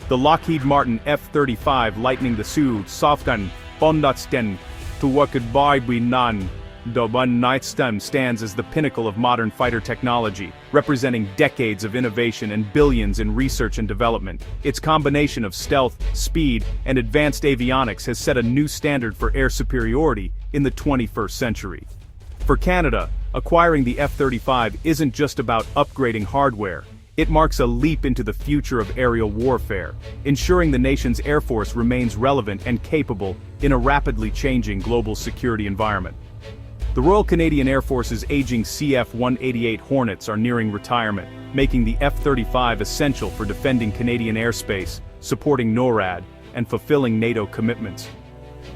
The Lockheed Martin F-35 Lightning II Soften Bondatsten to Wakadbai Binan. The One-Night-Stun stands as the pinnacle of modern fighter technology, representing decades of innovation and billions in research and development. Its combination of stealth, speed, and advanced avionics has set a new standard for air superiority in the 21st century. For Canada, acquiring the F-35 isn't just about upgrading hardware. It marks a leap into the future of aerial warfare, ensuring the nation's Air Force remains relevant and capable in a rapidly changing global security environment. The Royal Canadian Air Force's aging CF-188 Hornets are nearing retirement, making the F-35 essential for defending Canadian airspace, supporting NORAD, and fulfilling NATO commitments.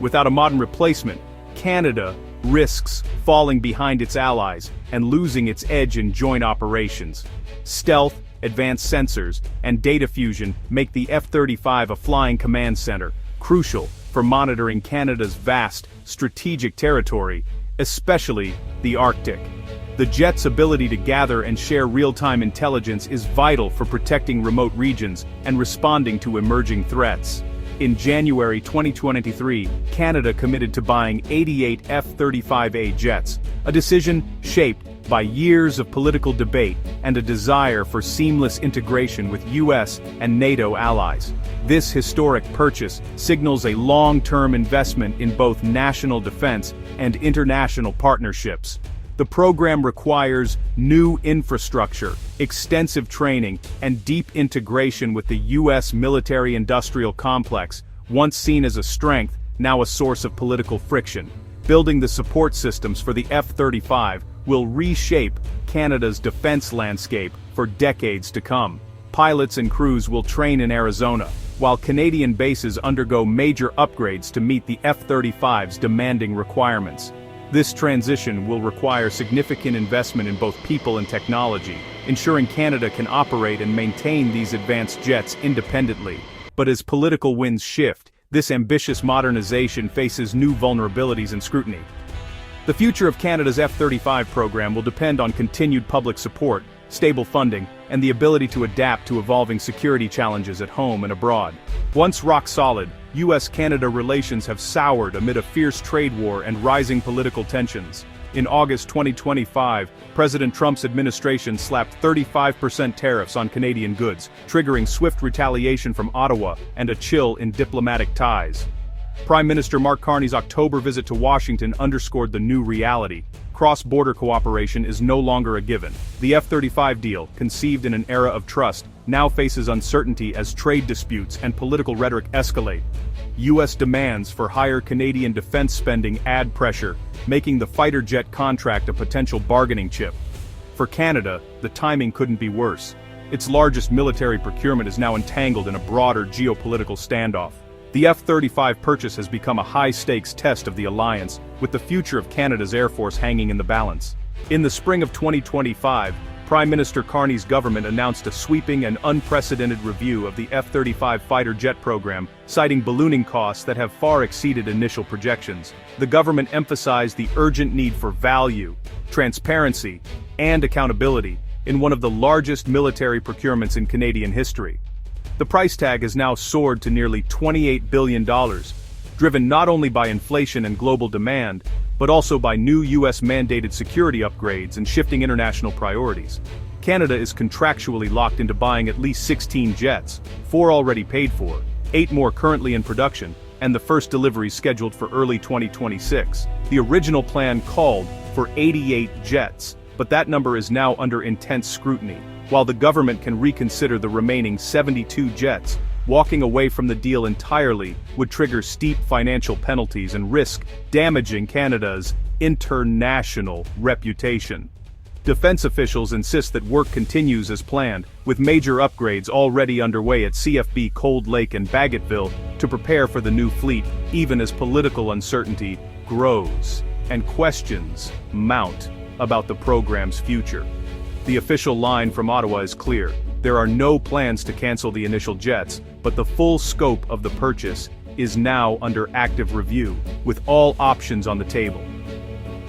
Without a modern replacement, Canada risks falling behind its allies and losing its edge in joint operations. Stealth, advanced sensors, and data fusion make the F-35 a flying command center, crucial for monitoring Canada's vast, strategic territory, especially the Arctic. The jet's ability to gather and share real-time intelligence is vital for protecting remote regions and responding to emerging threats. In January 2023, Canada committed to buying 88 F-35A jets, a decision shaped by years of political debate and a desire for seamless integration with US and NATO allies. This historic purchase signals a long-term investment in both national defense and international partnerships. The program requires new infrastructure, extensive training, and deep integration with the U.S. military-industrial complex, once seen as a strength, now a source of political friction. Building the support systems for the F-35 will reshape Canada's defense landscape for decades to come. Pilots and crews will train in Arizona, while Canadian bases undergo major upgrades to meet the F-35's demanding requirements. This transition will require significant investment in both people and technology, ensuring Canada can operate and maintain these advanced jets independently. But as political winds shift, this ambitious modernization faces new vulnerabilities and scrutiny. The future of Canada's F-35 program will depend on continued public support, stable funding, and the ability to adapt to evolving security challenges at home and abroad. Once rock solid, US-Canada relations have soured amid a fierce trade war and rising political tensions. In August 2025, President Trump's administration slapped 35% tariffs on Canadian goods, triggering swift retaliation from Ottawa and a chill in diplomatic ties. Prime Minister Mark Carney's October visit to Washington underscored the new reality. Cross-border cooperation is no longer a given. The F-35 deal, conceived in an era of trust, now faces uncertainty as trade disputes and political rhetoric escalate. U.S. demands for higher Canadian defense spending add pressure, making the fighter jet contract a potential bargaining chip. For Canada, the timing couldn't be worse. Its largest military procurement is now entangled in a broader geopolitical standoff. The F-35 purchase has become a high-stakes test of the alliance, with the future of Canada's Air Force hanging in the balance. In the spring of 2025, Prime Minister Carney's government announced a sweeping and unprecedented review of the F-35 fighter jet program, citing ballooning costs that have far exceeded initial projections. The government emphasized the urgent need for value, transparency, and accountability in one of the largest military procurements in Canadian history. The price tag has now soared to nearly $28 billion, driven not only by inflation and global demand, but also by new US-mandated security upgrades and shifting international priorities. Canada is contractually locked into buying at least 16 jets, 4 already paid for, 8 more currently in production, and the first delivery scheduled for early 2026. The original plan called for 88 jets, but that number is now under intense scrutiny. While the government can reconsider the remaining 72 jets, walking away from the deal entirely would trigger steep financial penalties and risk damaging Canada's international reputation. Defense officials insist that work continues as planned, with major upgrades already underway at CFB Cold Lake and Bagotville to prepare for the new fleet, even as political uncertainty grows and questions mount about the program's future. The official line from Ottawa is clear. There are no plans to cancel the initial jets, but the full scope of the purchase is now under active review, with all options on the table.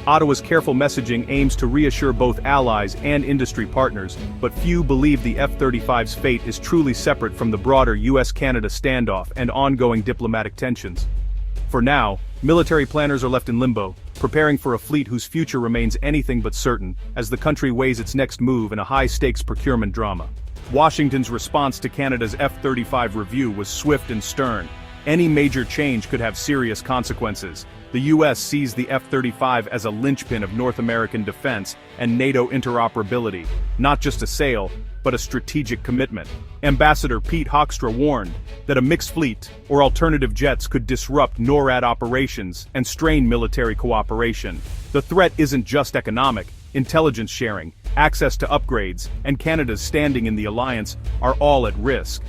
Ottawa's careful messaging aims to reassure both allies and industry partners, but few believe the F-35's fate is truly separate from the broader US-Canada standoff and ongoing diplomatic tensions. For now, military planners are left in limbo, preparing for a fleet whose future remains anything but certain, as the country weighs its next move in a high-stakes procurement drama. Washington's response to Canada's F-35 review was swift and stern. Any major change could have serious consequences. The US sees the F-35 as a linchpin of North American defense and NATO interoperability, not just a sale, but a strategic commitment. Ambassador Pete Hoekstra warned that a mixed fleet or alternative jets could disrupt NORAD operations and strain military cooperation. The threat isn't just economic. Intelligence sharing, access to upgrades, and Canada's standing in the alliance are all at risk.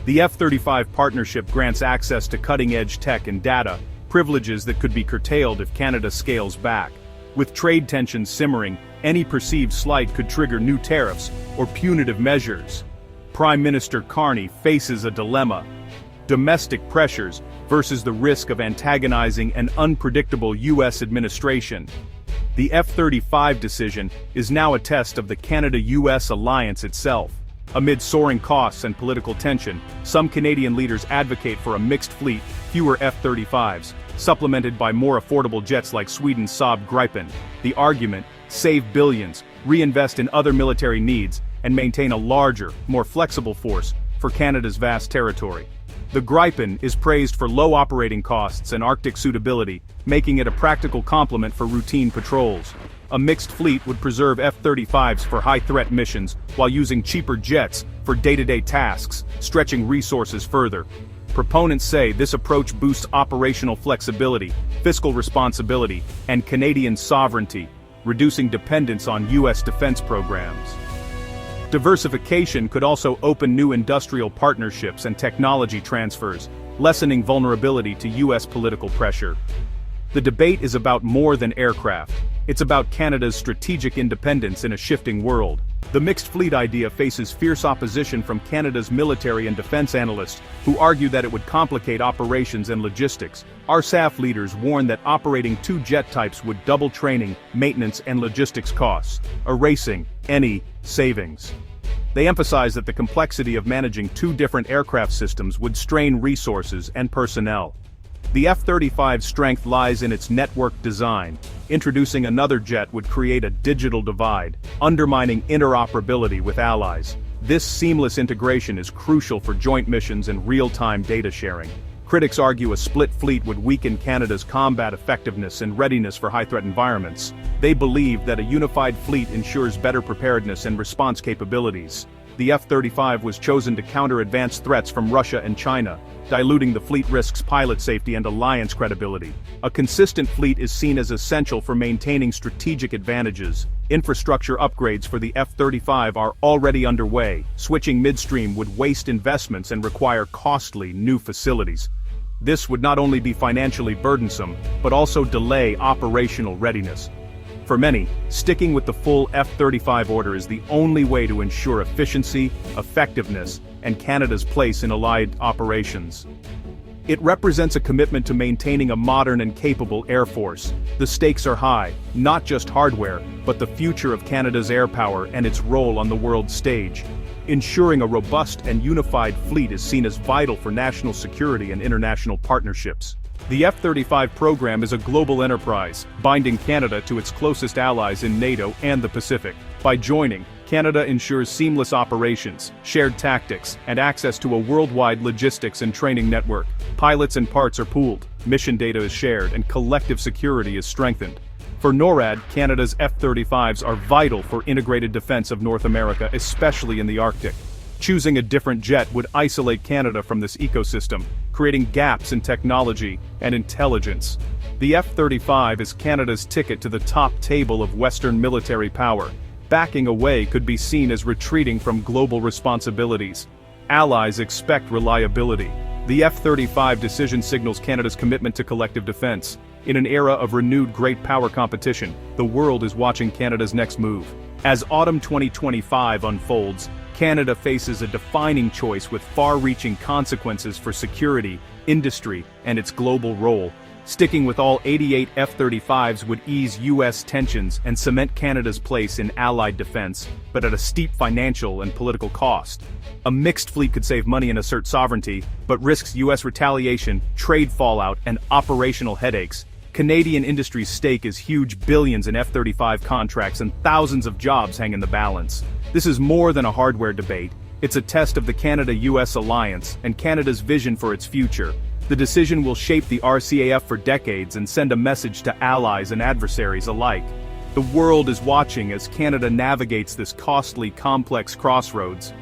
The F-35 partnership grants access to cutting-edge tech and data, privileges that could be curtailed if Canada scales back. With trade tensions simmering, any perceived slight could trigger new tariffs or punitive measures. Prime Minister Carney faces a dilemma: domestic pressures versus the risk of antagonizing an unpredictable US administration. The F-35 decision is now a test of the Canada-US alliance itself. Amid soaring costs and political tension, some Canadian leaders advocate for a mixed fleet, fewer F-35s, supplemented by more affordable jets like Sweden's Saab Gripen. The argument: save billions, reinvest in other military needs, and maintain a larger, more flexible force for Canada's vast territory. The Gripen is praised for low operating costs and Arctic suitability, making it a practical complement for routine patrols. A mixed fleet would preserve F-35s for high-threat missions while using cheaper jets for day-to-day tasks, stretching resources further. Proponents say this approach boosts operational flexibility, fiscal responsibility, and Canadian sovereignty, reducing dependence on US defense programs. Diversification could also open new industrial partnerships and technology transfers, lessening vulnerability to US political pressure. The debate is about more than aircraft. It's about Canada's strategic independence in a shifting world. The mixed fleet idea faces fierce opposition from Canada's military and defense analysts, who argue that it would complicate operations and logistics. RSAF leaders warn that operating two jet types would double training, maintenance, and logistics costs, erasing any savings. They emphasize that the complexity of managing two different aircraft systems would strain resources and personnel. The F-35's strength lies in its network design. Introducing another jet would create a digital divide, undermining interoperability with allies. This seamless integration is crucial for joint missions and real-time data sharing. Critics argue a split fleet would weaken Canada's combat effectiveness and readiness for high-threat environments. They believe that a unified fleet ensures better preparedness and response capabilities. The F-35 was chosen to counter advanced threats from Russia and China, diluting the fleet risks pilot safety and alliance credibility. A consistent fleet is seen as essential for maintaining strategic advantages. Infrastructure upgrades for the F-35 are already underway. Switching midstream would waste investments and require costly new facilities. This would not only be financially burdensome, but also delay operational readiness. For many, sticking with the full F-35 order is the only way to ensure efficiency, effectiveness, and Canada's place in allied operations. It represents a commitment to maintaining a modern and capable air force. The stakes are high, not just hardware, but the future of Canada's air power and its role on the world stage. Ensuring a robust and unified fleet is seen as vital for national security and international partnerships. The F-35 program is a global enterprise, binding Canada to its closest allies in NATO and the Pacific. By joining, Canada ensures seamless operations, shared tactics, and access to a worldwide logistics and training network. Pilots and parts are pooled, mission data is shared, and collective security is strengthened. For NORAD, Canada's F-35s are vital for integrated defense of North America, especially in the Arctic. Choosing a different jet would isolate Canada from this ecosystem, creating gaps in technology and intelligence. The F-35 is Canada's ticket to the top table of Western military power. Backing away could be seen as retreating from global responsibilities. Allies expect reliability. The F-35 decision signals Canada's commitment to collective defense. In an era of renewed great power competition, the world is watching Canada's next move. As autumn 2025 unfolds, Canada faces a defining choice with far-reaching consequences for security, industry, and its global role. Sticking with all 88 F-35s would ease U.S. tensions and cement Canada's place in allied defense, but at a steep financial and political cost. A mixed fleet could save money and assert sovereignty, but risks U.S. retaliation, trade fallout, and operational headaches. Canadian industry's stake is huge, billions in F-35 contracts and thousands of jobs hang in the balance. This is more than a hardware debate. It's a test of the Canada-US alliance and Canada's vision for its future. The decision will shape the RCAF for decades and send a message to allies and adversaries alike. The world is watching as Canada navigates this costly, complex crossroads.